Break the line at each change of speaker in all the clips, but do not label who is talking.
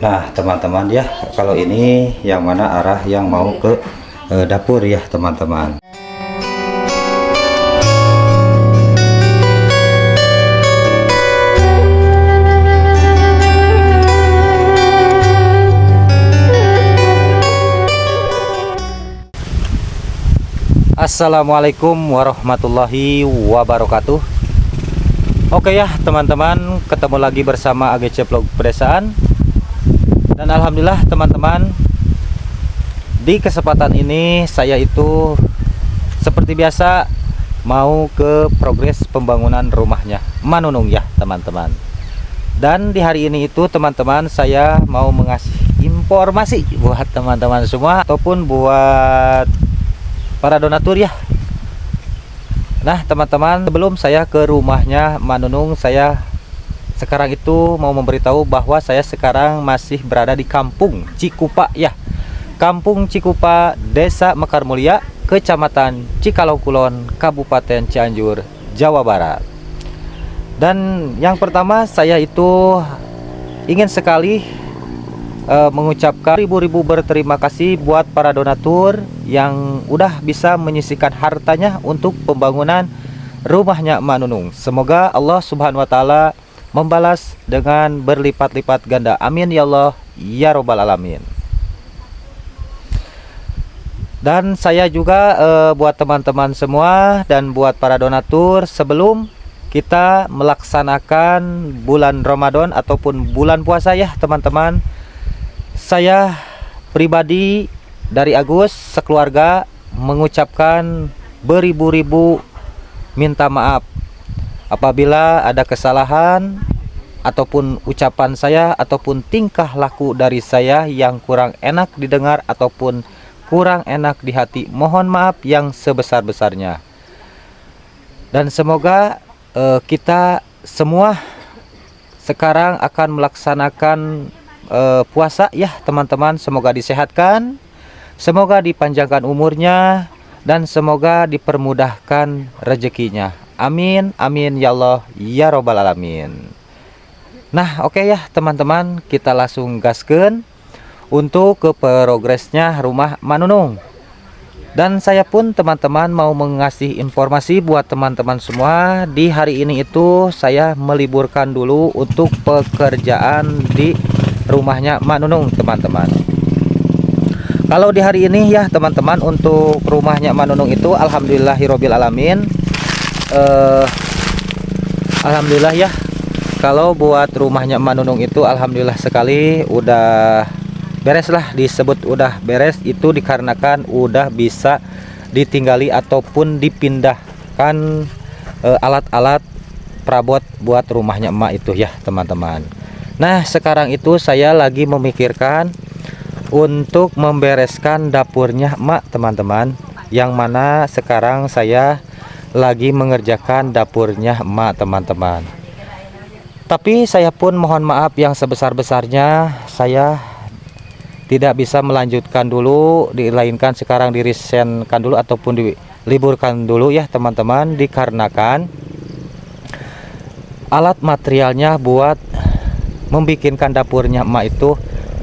Nah teman-teman ya, kalau ini yang mana arah yang mau ke dapur ya teman-teman. Assalamualaikum warahmatullahi wabarakatuh. Oke ya teman-teman, ketemu lagi bersama AGC Vlog Pedesaan. Dan alhamdulillah teman-teman, di kesempatan ini saya itu seperti biasa mau ke progres pembangunan rumahnya Manunung ya teman-teman. Dan di hari ini itu teman-teman, saya mau mengasih informasi buat teman-teman semua ataupun buat para donatur ya. Nah teman-teman, sebelum saya ke rumahnya Manunung, saya sekarang itu mau memberitahu bahwa saya sekarang masih berada di Kampung Cikupa ya. Kampung Cikupa, Desa Mekar Mulia, Kecamatan Cikalong Kulon, Kabupaten Cianjur, Jawa Barat. Dan yang pertama, saya itu ingin sekali mengucapkan ribu-ribu berterima kasih buat para donatur yang udah bisa menyisihkan hartanya untuk pembangunan rumahnya Manunung. Semoga Allah Subhanahu wa taala membalas dengan berlipat-lipat ganda. Amin ya Allah ya robbal alamin. Dan saya juga buat teman-teman semua dan buat para donatur, sebelum kita melaksanakan bulan Ramadan ataupun bulan puasa ya teman-teman, saya pribadi dari Agus sekeluarga mengucapkan beribu-ribu minta maaf apabila ada kesalahan ataupun ucapan saya ataupun tingkah laku dari saya yang kurang enak didengar ataupun kurang enak di hati. Mohon maaf yang sebesar-besarnya. Dan semoga kita semua sekarang akan melaksanakan puasa ya teman-teman. Semoga disehatkan, semoga dipanjangkan umurnya, dan semoga dipermudahkan rezekinya. Amin amin ya Allah ya robbal alamin. Nah oke ya teman-teman, kita langsung gaskeun untuk ke progresnya rumah Manunung. Dan saya pun teman-teman mau mengasih informasi buat teman-teman semua. Di hari ini itu saya meliburkan dulu untuk pekerjaan di rumahnya Manunung teman-teman. Kalau di hari ini ya teman-teman, untuk rumahnya Manunung itu alhamdulillahirabbil alamin. Alhamdulillah ya, kalau buat rumahnya Manunung itu alhamdulillah sekali udah beres lah, disebut udah beres itu dikarenakan udah bisa ditinggali ataupun dipindahkan alat-alat perabot buat rumahnya emak itu ya teman-teman. Nah sekarang itu saya lagi memikirkan untuk membereskan dapurnya emak teman-teman, yang mana sekarang saya lagi mengerjakan dapurnya emak teman-teman. Tapi saya pun mohon maaf yang sebesar-besarnya, saya tidak bisa melanjutkan dulu, dilainkan sekarang dirisenkan dulu ataupun diliburkan dulu ya teman-teman, dikarenakan alat materialnya buat membikinkan dapurnya emak itu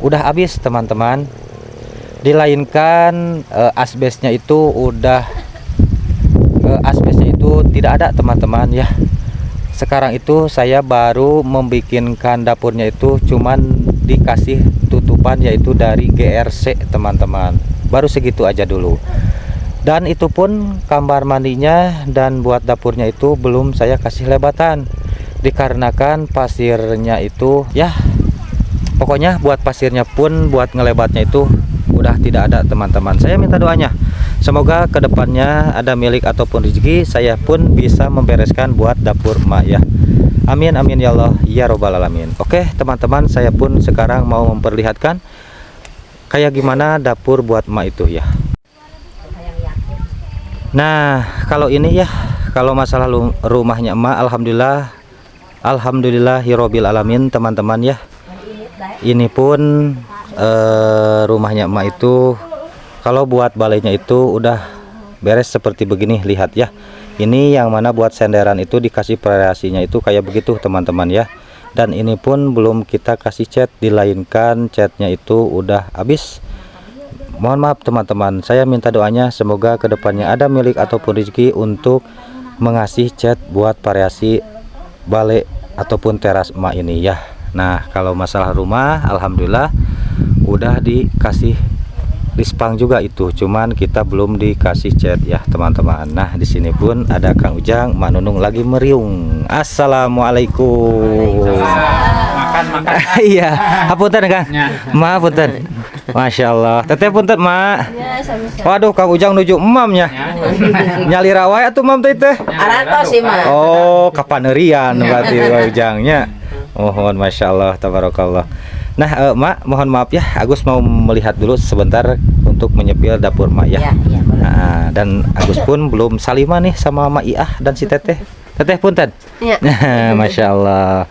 udah habis teman-teman. Dilainkan asbesnya itu udah asbesnya itu tidak ada teman-teman ya. Sekarang itu saya baru membikinkan dapurnya itu cuman dikasih tutupan yaitu dari GRC teman-teman, baru segitu aja dulu. Dan itu pun kamar mandinya dan buat dapurnya itu belum saya kasih lebatan, dikarenakan pasirnya itu ya pokoknya buat pasirnya pun buat ngelebatnya itu udah tidak ada teman-teman. Saya minta doanya, semoga kedepannya ada milik ataupun rezeki, saya pun bisa membereskan buat dapur emak ya. Amin amin ya Allah ya robbal alamin. Oke teman-teman, saya pun sekarang mau memperlihatkan kayak gimana dapur buat emak itu ya. Nah kalau ini ya, kalau masalah rumahnya emak alhamdulillahirabbil alamin teman-teman ya. Ini pun rumahnya emak itu kalau buat balainya itu udah beres seperti begini, lihat ya. Ini yang mana buat senderan itu dikasih variasinya itu kayak begitu teman-teman ya. dan ini pun belum kita kasih cat, dilainkan catnya itu udah habis. Mohon maaf teman-teman, saya minta doanya semoga kedepannya ada milik ataupun rezeki untuk mengasih cat buat variasi balik ataupun teras emak ini ya. Nah kalau masalah rumah alhamdulillah udah dikasih dispang juga itu, cuman kita belum dikasih cat ya teman-teman. Nah di sini pun ada Kang Ujang, Mak Nunung lagi meriung. Assalamualaikum.
Makan.
Iya, hapunten Kang. Ma punten. Masya Allah. Teteh punten Mak. Waduh Kang Ujang nuju emamnya. Nyali rawai atuh mam teh teh.
Aratos sih mah.
Oh, kapanerian berarti Kang Ujangnya. Mohon Masya Allah, tabarakallah. Nah Mak, mohon maaf ya, Agus mau melihat dulu sebentar untuk menyepil dapur Mak ya.
Ya,
Nah, dan Agus pun belum salima nih sama Mak Iah dan si Teteh. Teteh punten.
Ya.
Masya Allah.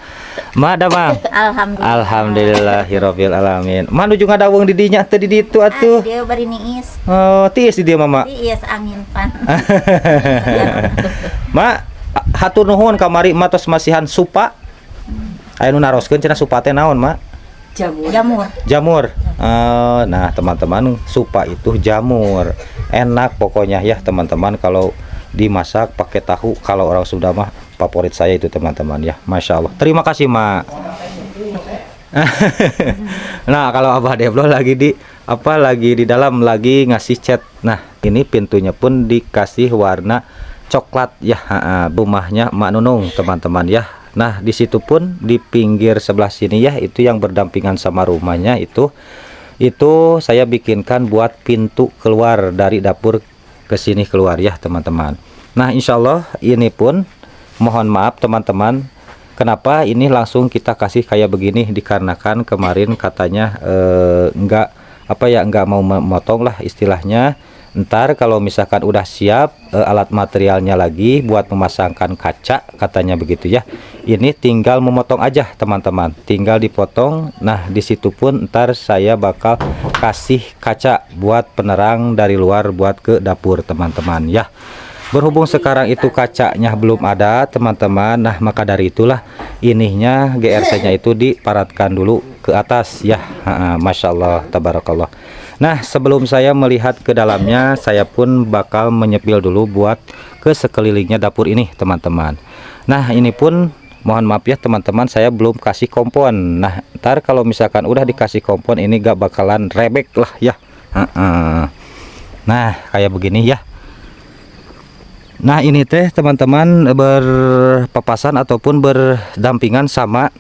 Mak ada Mang.
Alhamdulillah.
Alhamdulillahirabbil alamin. Mak nuju ngadawung di dinya teh di ditu atuh.
Dia bari niis.
Oh, tiis di dia Mama.
Tiis angin pan.
Mak, hatur nuhun kamari matos masihan supa. Aya nu naroskeun cenah supa teh naon, Mak?
Jamur.
Jamur. Nah teman-teman, supa itu jamur, enak pokoknya ya teman-teman. Kalau dimasak pakai tahu, kalau orang Sunda mah favorit saya itu teman-teman ya. Masya Allah, terima kasih Mak. Nah kalau Abah Deblo lagi di dalam lagi ngasih cat. Nah ini pintunya pun dikasih warna coklat ya. Rumahnya Mak Nunung teman-teman ya. Nah di situ pun di pinggir sebelah sini ya, itu yang berdampingan sama rumahnya itu saya bikinkan buat pintu keluar dari dapur ke sini keluar ya teman-teman. Nah insya Allah ini pun mohon maaf teman-teman, kenapa ini langsung kita kasih kayak begini, dikarenakan kemarin katanya nggak mau memotong lah istilahnya. Ntar kalau misalkan udah siap alat materialnya lagi buat memasangkan kaca katanya begitu ya. Ini tinggal memotong aja teman-teman, tinggal dipotong. Nah di situ pun ntar saya bakal kasih kaca buat penerang dari luar buat ke dapur teman-teman ya. Berhubung sekarang itu kacanya belum ada teman-teman, nah maka dari itulah ininya GRC-nya itu diparatkan dulu ke atas ya. Masya Allah, tabarakallah. Nah sebelum saya melihat ke dalamnya, saya pun bakal menyepil dulu buat ke sekelilingnya dapur ini teman-teman. Nah ini pun mohon maaf ya teman-teman, saya belum kasih kompon. Nah ntar kalau misalkan udah dikasih kompon ini gak bakalan rebek lah ya. Nah kayak begini ya. Nah ini teh teman-teman berpapasan ataupun berdampingan sama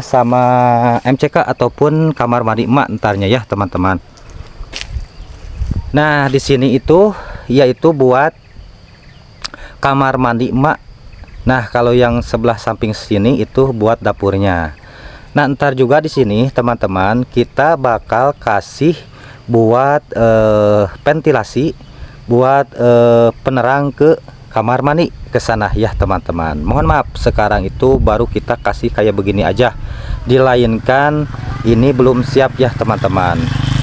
sama MCK ataupun kamar mandi emak entarnya ya teman-teman. Nah di sini itu yaitu buat kamar mandi emak. Nah kalau yang sebelah samping sini itu buat dapurnya. Nah ntar juga di sini teman-teman kita bakal kasih buat ventilasi buat penerang ke kamar mandi ke sana ya teman-teman. Mohon maaf sekarang itu baru kita kasih kayak begini aja, dilainkan ini belum siap ya teman-teman.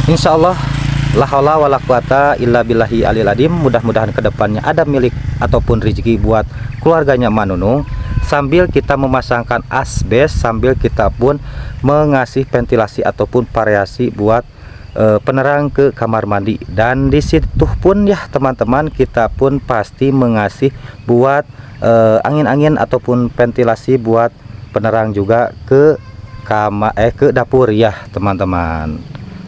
Insya Allah la haula wala quwata illa billahi alil adim. Mudah-mudahan kedepannya ada milik ataupun rezeki buat keluarganya Mak Nunung, sambil kita memasangkan asbes, sambil kita pun mengasih ventilasi ataupun variasi buat penerang ke kamar mandi. Dan di situ pun ya teman-teman kita pun pasti mengasih buat angin-angin ataupun ventilasi buat penerang juga ke ke dapur ya teman-teman.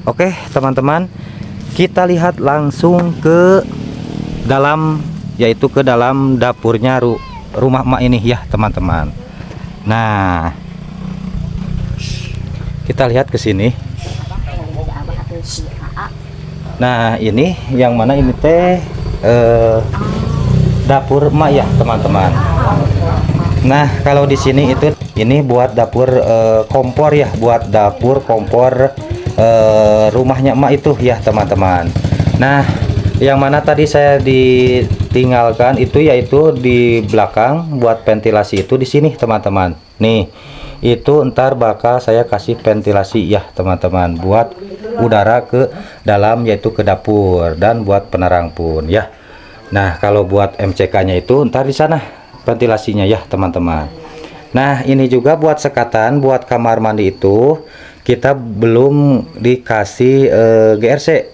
Oke teman-teman, kita lihat langsung ke dalam, yaitu ke dalam dapurnya rumah emak ini ya teman-teman. Nah kita lihat ke sini. Nah ini yang mana ini teh dapur emak ya teman-teman. Nah kalau di sini itu ini buat dapur kompor ya, buat dapur kompor rumahnya emak itu ya teman-teman. Nah yang mana tadi saya ditinggalkan itu yaitu di belakang buat ventilasi itu di sini teman-teman. Nih itu ntar bakal saya kasih ventilasi ya teman-teman, buat udara ke dalam yaitu ke dapur dan buat penerang pun ya. Nah kalau buat MCK nya itu ntar di sana ventilasinya ya teman-teman. Nah, ini juga buat sekatan, buat kamar mandi itu kita belum dikasih GRC.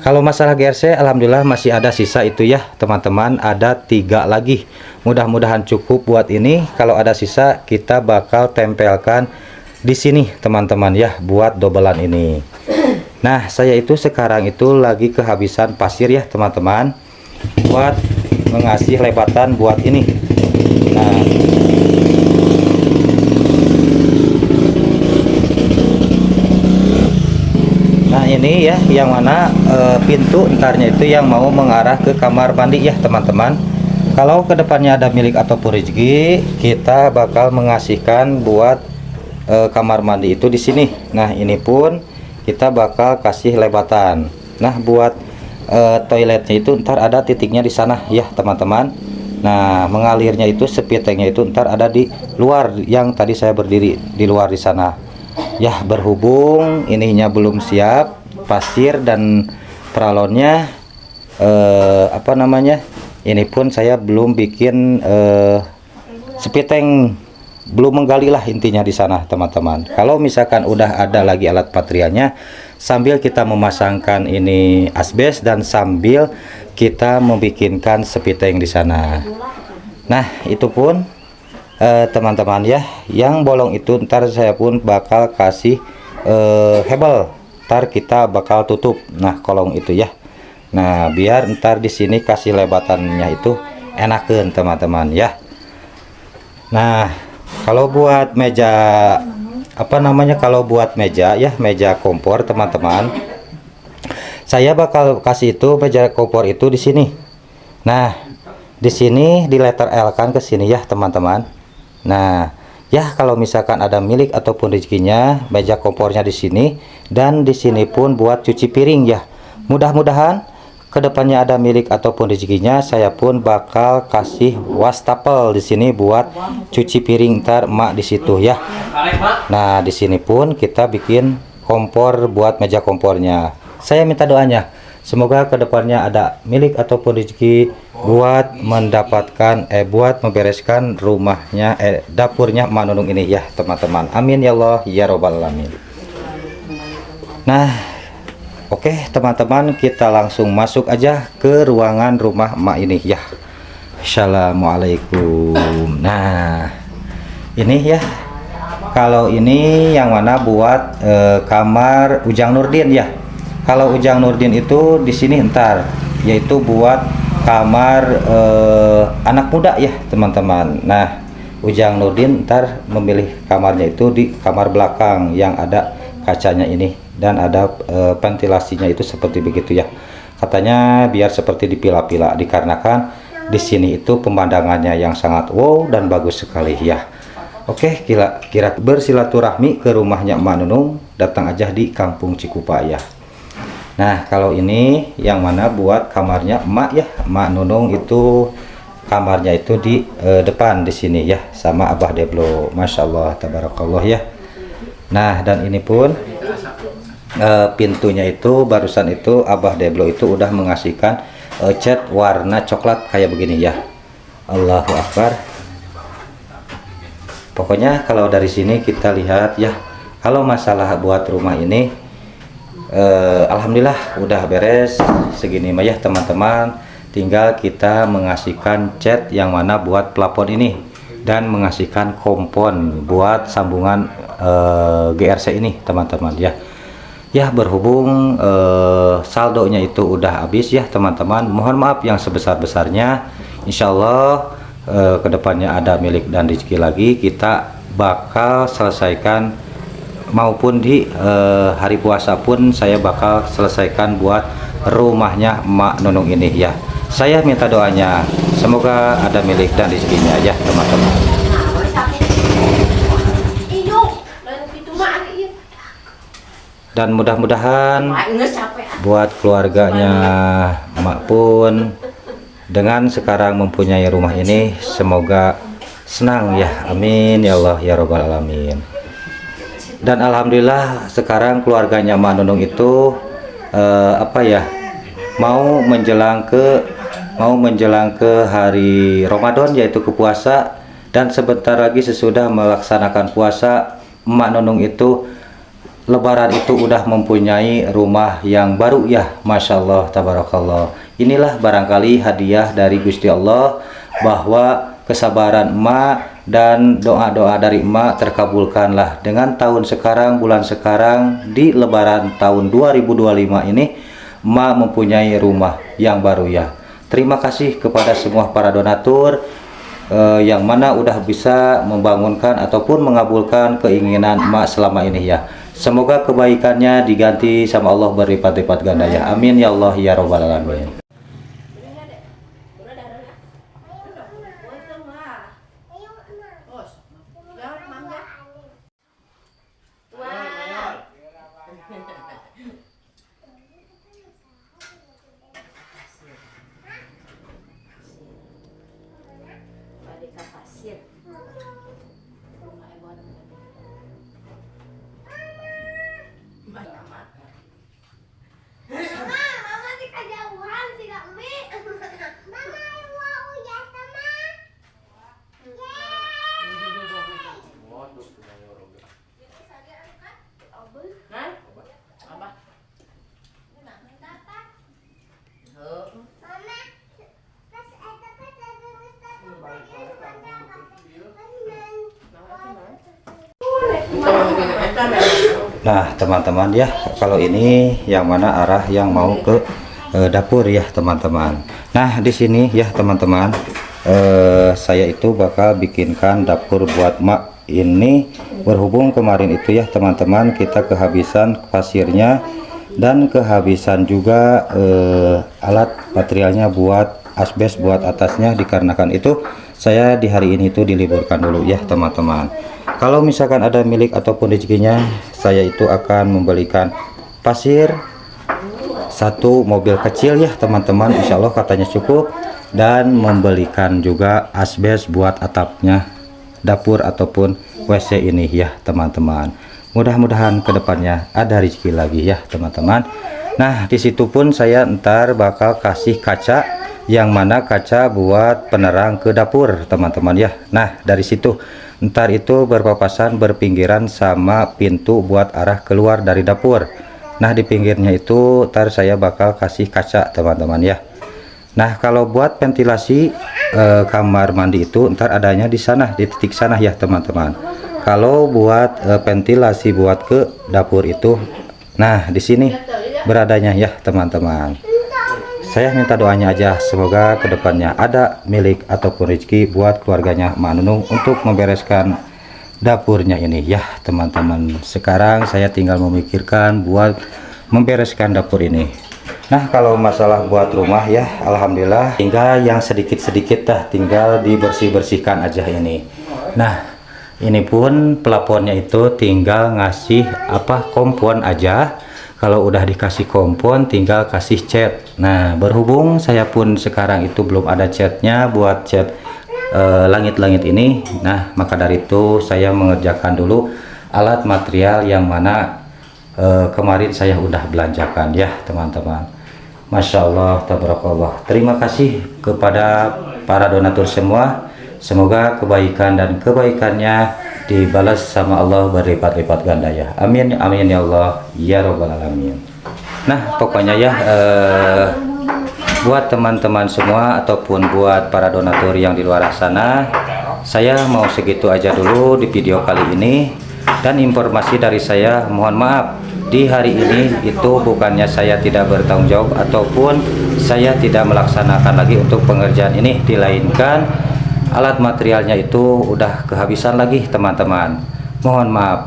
Kalau masalah GRC, alhamdulillah masih ada sisa itu ya teman-teman, ada 3 lagi. Mudah-mudahan cukup buat ini. Kalau ada sisa kita bakal tempelkan di sini teman-teman ya, buat dobelan ini. Nah, saya itu sekarang itu lagi kehabisan pasir ya teman-teman, buat mengasih lebatan buat ini. Nah ini ya yang mana pintu entarnya itu yang mau mengarah ke kamar mandi ya teman-teman. Kalau kedepannya ada milik ataupun rezeki, kita bakal mengasihkan buat kamar mandi itu di sini. Nah ini pun kita bakal kasih lebatan. Nah buat toiletnya itu ntar ada titiknya di sana ya teman-teman. Nah mengalirnya itu sepitengnya itu ntar ada di luar, yang tadi saya berdiri di luar di sana. Ya berhubung ininya belum siap pasir dan peralonnya, apa namanya, ini pun saya belum bikin sepiteng, belum menggali lah intinya di sana teman-teman. Kalau misalkan udah ada lagi alat materialnya, sambil kita memasangkan ini asbes dan sambil kita membikinkan sepiteng di sana. Nah itu pun teman-teman ya, yang bolong itu ntar saya pun bakal kasih hebel, ntar kita bakal tutup nah kolong itu ya. Nah biar ntar di sini kasih lebatannya itu enakan teman-teman ya. Nah kalau buat meja apa namanya, kalau buat meja ya, meja kompor teman-teman, saya bakal kasih itu meja kompor itu di sini. Nah di sini di letter L kan ke sini ya teman-teman. Nah ya kalau misalkan ada milik ataupun rezekinya, meja kompornya di sini, dan di sini pun buat cuci piring ya. Mudah-mudahan kedepannya ada milik ataupun rezekinya, saya pun bakal kasih wastafel di sini buat cuci piring ntar emak di situ ya. Nah di sini pun kita bikin kompor buat meja kompornya. Saya minta doanya, semoga kedepannya ada milik ataupun rezeki buat mendapatkan buat membereskan rumahnya dapurnya Mak Nunung ini ya teman-teman. Amin ya Allah ya robbal alamin. Nah oke teman-teman, kita langsung masuk aja ke ruangan rumah Mak ini ya. Assalamualaikum. Nah ini ya, kalau ini yang mana buat kamar Ujang Nurdin ya. Kalau Ujang Nurdin itu di sini ntar, yaitu buat kamar anak muda ya teman-teman. Nah Ujang Nurdin ntar memilih kamarnya itu di kamar belakang yang ada kacanya ini, dan ada ventilasinya itu seperti begitu ya. Katanya biar seperti dipila-pila, dikarenakan di sini itu pemandangannya yang sangat wow dan bagus sekali ya. Oke, kira bersilaturahmi ke rumahnya Mak Nunung, datang aja di Kampung Cikupa ya. Nah kalau ini yang mana buat kamarnya emak ya, Mak Nunung itu kamarnya itu di depan di sini ya, sama Abah Deblo. Masya Allah tabarakallah ya. Nah dan ini pun pintunya itu barusan itu Abah Deblo itu udah mengasihkan cat warna coklat kayak begini ya. Allahu Akbar. Pokoknya kalau dari sini kita lihat ya, kalau masalah buat rumah ini alhamdulillah udah beres segini mah ya teman-teman. Tinggal kita mengasihkan cat yang mana buat plafon ini, dan mengasihkan kompon buat sambungan GRC ini teman-teman ya. Ya berhubung saldonya itu udah habis ya teman-teman, mohon maaf yang sebesar-besarnya. Insya Allah kedepannya ada milik dan rezeki lagi, kita bakal selesaikan, maupun di hari puasa pun saya bakal selesaikan buat rumahnya Mak Nunung ini ya. Saya minta doanya, semoga ada milik dan rezekinya ya teman-teman. Dan mudah-mudahan buat keluarganya Mak pun dengan sekarang mempunyai rumah ini, semoga senang ya. Amin ya Allah ya robbal alamin. Dan alhamdulillah sekarang keluarganya Mak Nunung itu apa ya, mau menjelang ke hari Ramadan, yaitu ke puasa. Dan sebentar lagi sesudah melaksanakan puasa, Emak Nunung itu Lebaran itu udah mempunyai rumah yang baru ya. Masya Allah, tabarakallah. Inilah barangkali hadiah dari Gusti Allah, bahwa kesabaran emak dan doa-doa dari emak terkabulkanlah dengan tahun sekarang, bulan sekarang, di Lebaran tahun 2025 ini emak mempunyai rumah yang baru ya. Terima kasih kepada semua para donatur yang mana udah bisa membangunkan ataupun mengabulkan keinginan emak selama ini ya. Semoga kebaikannya diganti sama Allah berlipat-lipat ganda ya. Amin ya Allah ya robbal alamin. Nah teman-teman ya, kalau ini yang mana arah yang mau ke dapur ya teman-teman. Nah di sini ya teman-teman, saya itu bakal bikinkan dapur buat mak ini. Berhubung kemarin itu ya teman-teman, kita kehabisan pasirnya dan kehabisan juga alat materialnya buat asbes buat atasnya. Dikarenakan itu saya di hari ini tuh diliburkan dulu ya teman-teman. Kalau misalkan ada milik ataupun rezekinya, saya itu akan membelikan pasir satu mobil kecil ya teman-teman, insya Allah katanya cukup, dan membelikan juga asbes buat atapnya dapur ataupun WC ini ya teman-teman. Mudah-mudahan kedepannya ada rezeki lagi ya teman-teman. Nah disitu pun saya ntar bakal kasih kaca, yang mana kaca buat penerang ke dapur teman-teman ya. Nah dari situ ntar itu berpapasan berpinggiran sama pintu buat arah keluar dari dapur. Nah di pinggirnya itu ntar saya bakal kasih kaca teman-teman ya. Nah kalau buat ventilasi kamar mandi itu ntar adanya di sana, di titik sana ya teman-teman. Kalau buat ventilasi buat ke dapur itu, nah di sini beradanya ya teman-teman. Saya minta doanya aja, semoga kedepannya ada milik ataupun rezeki buat keluarganya Mak Nunung untuk membereskan dapurnya ini ya teman-teman. Sekarang saya tinggal memikirkan buat membereskan dapur ini. Nah kalau masalah buat rumah ya, alhamdulillah tinggal yang sedikit-sedikit dah, tinggal dibersih-bersihkan aja ini. Nah ini pun pelapornya itu tinggal ngasih kompon aja. Kalau udah dikasih kompon tinggal kasih cat. Nah berhubung saya pun sekarang itu belum ada catnya buat cat langit-langit ini. Nah maka dari itu saya mengerjakan dulu alat material yang mana kemarin saya udah belanjakan ya teman-teman. Masya Allah, tabarakallah. Terima kasih kepada para donatur semua. Semoga kebaikan dan kebaikannya dibalas sama Allah berlipat-lipat ganda ya. Amin amin ya Allah ya robbal alamin. Nah pokoknya ya buat teman-teman semua ataupun buat para donatur yang di luar sana, saya mau segitu aja dulu di video kali ini. Dan informasi dari saya, mohon maaf di hari ini itu bukannya saya tidak bertanggung jawab ataupun saya tidak melaksanakan lagi untuk pengerjaan ini, dilainkan alat materialnya itu udah kehabisan lagi teman-teman. Mohon maaf,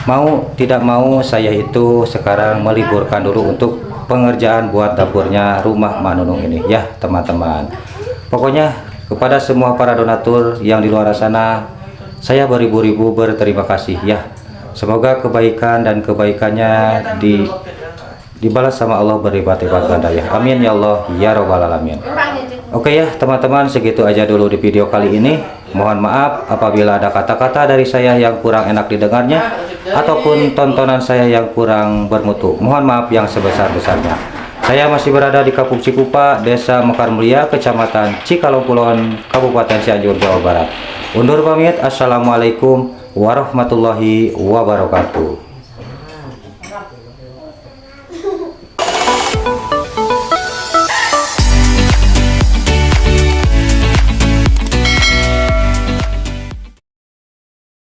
mau tidak mau saya itu sekarang meliburkan dulu untuk pengerjaan buat dapurnya rumah Mak Nunung ini ya teman-teman. Pokoknya kepada semua para donatur yang di luar sana, saya beribu-ribu berterima kasih ya. Semoga kebaikan dan kebaikannya dibalas sama Allah berlipat-lipat ganda ya. Amin ya Allah ya robbal alamin. Oke ya teman-teman, segitu aja dulu di video kali ini. Mohon maaf apabila ada kata-kata dari saya yang kurang enak didengarnya ataupun tontonan saya yang kurang bermutu. Mohon maaf yang sebesar-besarnya. Saya masih berada di Kampung Cikupa, Desa Mekar Mulia, Kecamatan Cikalongkulon, Kabupaten Cianjur, Jawa Barat. Undur pamit. Assalamualaikum warahmatullahi wabarakatuh.